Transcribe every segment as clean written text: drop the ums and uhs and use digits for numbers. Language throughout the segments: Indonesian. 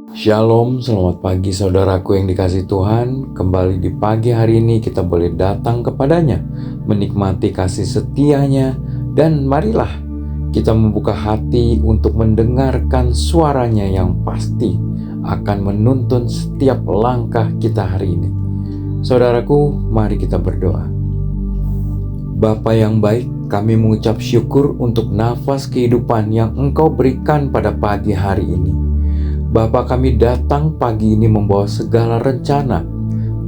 Shalom, selamat pagi saudaraku yang dikasihi Tuhan. Kembali di pagi hari ini kita boleh datang kepadanya, menikmati kasih setianya, dan marilah kita membuka hati untuk mendengarkan suaranya yang pasti akan menuntun setiap langkah kita hari ini. Saudaraku, mari kita berdoa. Bapa yang baik, kami mengucap syukur untuk nafas kehidupan yang Engkau berikan pada pagi hari ini. Bapa, kami datang pagi ini membawa segala rencana,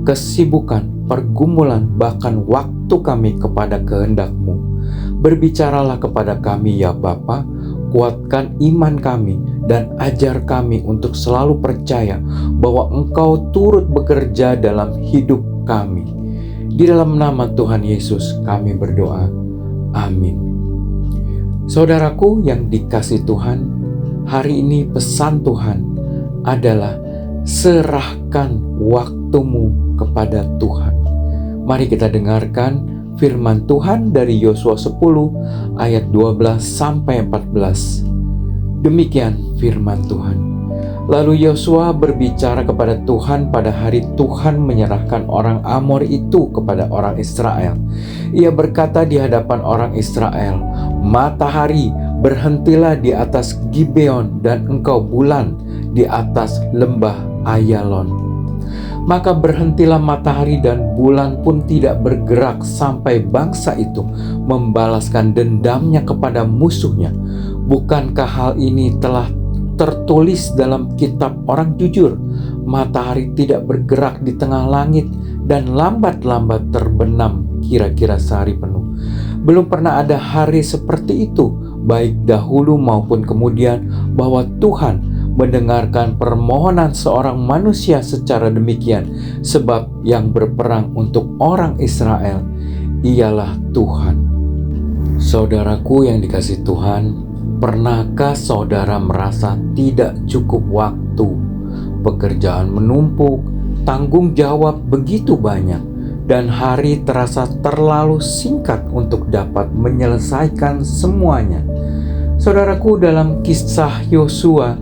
kesibukan, pergumulan, bahkan waktu kami kepada kehendak-Mu. Berbicaralah kepada kami ya Bapa, kuatkan iman kami dan ajar kami untuk selalu percaya bahwa Engkau turut bekerja dalam hidup kami. Di dalam nama Tuhan Yesus kami berdoa. Amin. Saudaraku yang dikasihi Tuhan, hari ini pesan Tuhan adalah serahkan waktumu kepada Tuhan. Mari kita dengarkan firman Tuhan dari Yosua 10 ayat 12 sampai 14. Demikian firman Tuhan. Lalu Yosua berbicara kepada Tuhan pada hari Tuhan menyerahkan orang Amor itu kepada orang Israel. Ia berkata di hadapan orang Israel, "Matahari, berhentilah di atas Gibeon, dan engkau bulan di atas lembah Ayalon." Maka berhentilah matahari dan bulan pun tidak bergerak sampai bangsa itu membalaskan dendamnya kepada musuhnya. Bukankah hal ini telah tertulis dalam kitab orang jujur? Matahari tidak bergerak di tengah langit dan lambat-lambat terbenam kira-kira sehari penuh. Belum pernah ada hari seperti itu, baik dahulu maupun kemudian, bahwa Tuhan mendengarkan permohonan seorang manusia secara demikian, sebab yang berperang untuk orang Israel ialah Tuhan. Saudaraku yang dikasihi Tuhan, pernahkah saudara merasa tidak cukup waktu? Pekerjaan menumpuk, tanggung jawab begitu banyak, dan hari terasa terlalu singkat untuk dapat menyelesaikan semuanya. Saudaraku, dalam kisah Yosua,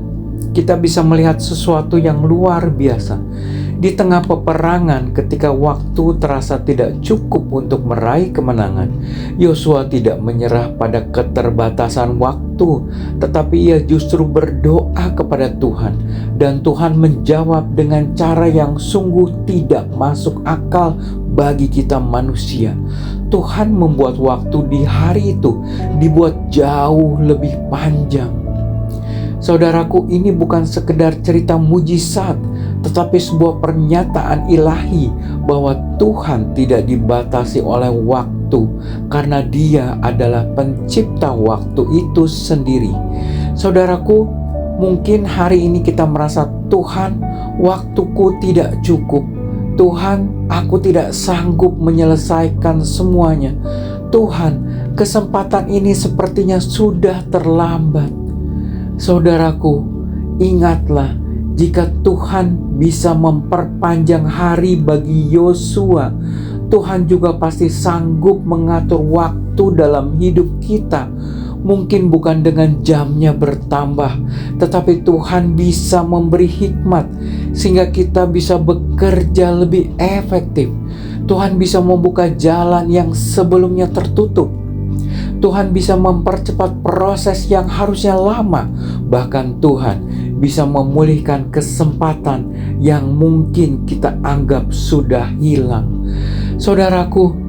kita bisa melihat sesuatu yang luar biasa. Di tengah peperangan, ketika waktu terasa tidak cukup untuk meraih kemenangan, Yosua tidak menyerah pada keterbatasan waktu, tetapi ia justru berdoa kepada Tuhan, dan Tuhan menjawab dengan cara yang sungguh tidak masuk akal bagi kita manusia. Tuhan membuat waktu di hari itu dibuat jauh lebih panjang. Saudaraku, ini bukan sekedar cerita mujizat, tetapi sebuah pernyataan ilahi bahwa Tuhan tidak dibatasi oleh waktu, karena Dia adalah pencipta waktu itu sendiri. Saudaraku, mungkin hari ini kita merasa, "Tuhan, waktuku tidak cukup. Tuhan, aku tidak sanggup menyelesaikan semuanya. Tuhan, kesempatan ini sepertinya sudah terlambat." Saudaraku, ingatlah, jika Tuhan bisa memperpanjang hari bagi Yosua, Tuhan juga pasti sanggup mengatur waktu dalam hidup kita. Mungkin bukan dengan jamnya bertambah, tetapi Tuhan bisa memberi hikmat sehingga kita bisa bekerja lebih efektif. Tuhan bisa membuka jalan yang sebelumnya tertutup. Tuhan bisa mempercepat proses yang harusnya lama. Bahkan Tuhan bisa memulihkan kesempatan yang mungkin kita anggap sudah hilang. Saudaraku,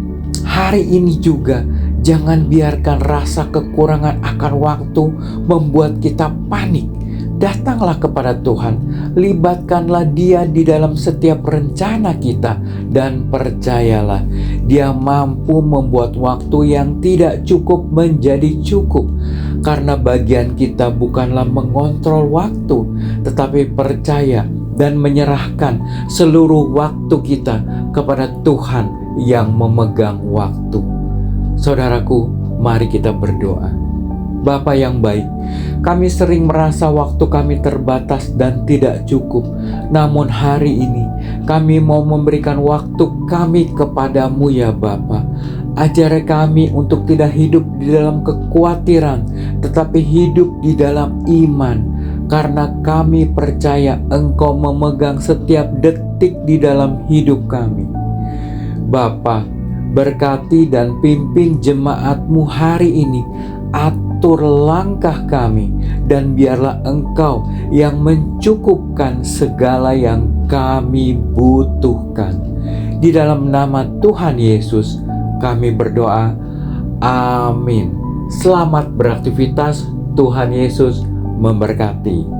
hari ini juga jangan biarkan rasa kekurangan akan waktu membuat kita panik. Datanglah kepada Tuhan, libatkanlah Dia di dalam setiap rencana kita, dan percayalah, Dia mampu membuat waktu yang tidak cukup menjadi cukup. Karena bagian kita bukanlah mengontrol waktu, tetapi percaya dan menyerahkan seluruh waktu kita kepada Tuhan yang memegang waktu. Saudaraku, mari kita berdoa. Bapa yang baik, kami sering merasa waktu kami terbatas dan tidak cukup. Namun hari ini kami mau memberikan waktu kami kepadamu ya Bapa. Ajari kami untuk tidak hidup di dalam kekhawatiran, tetapi hidup di dalam iman. karena kami percaya Engkau memegang setiap detik di dalam hidup kami. Bapa, berkati dan pimpin jemaat-Mu hari ini. Atur langkah kami, dan biarlah Engkau yang mencukupkan segala yang kami butuhkan. Di dalam nama Tuhan Yesus kami berdoa. Amin. Selamat beraktivitas. Tuhan Yesus memberkati.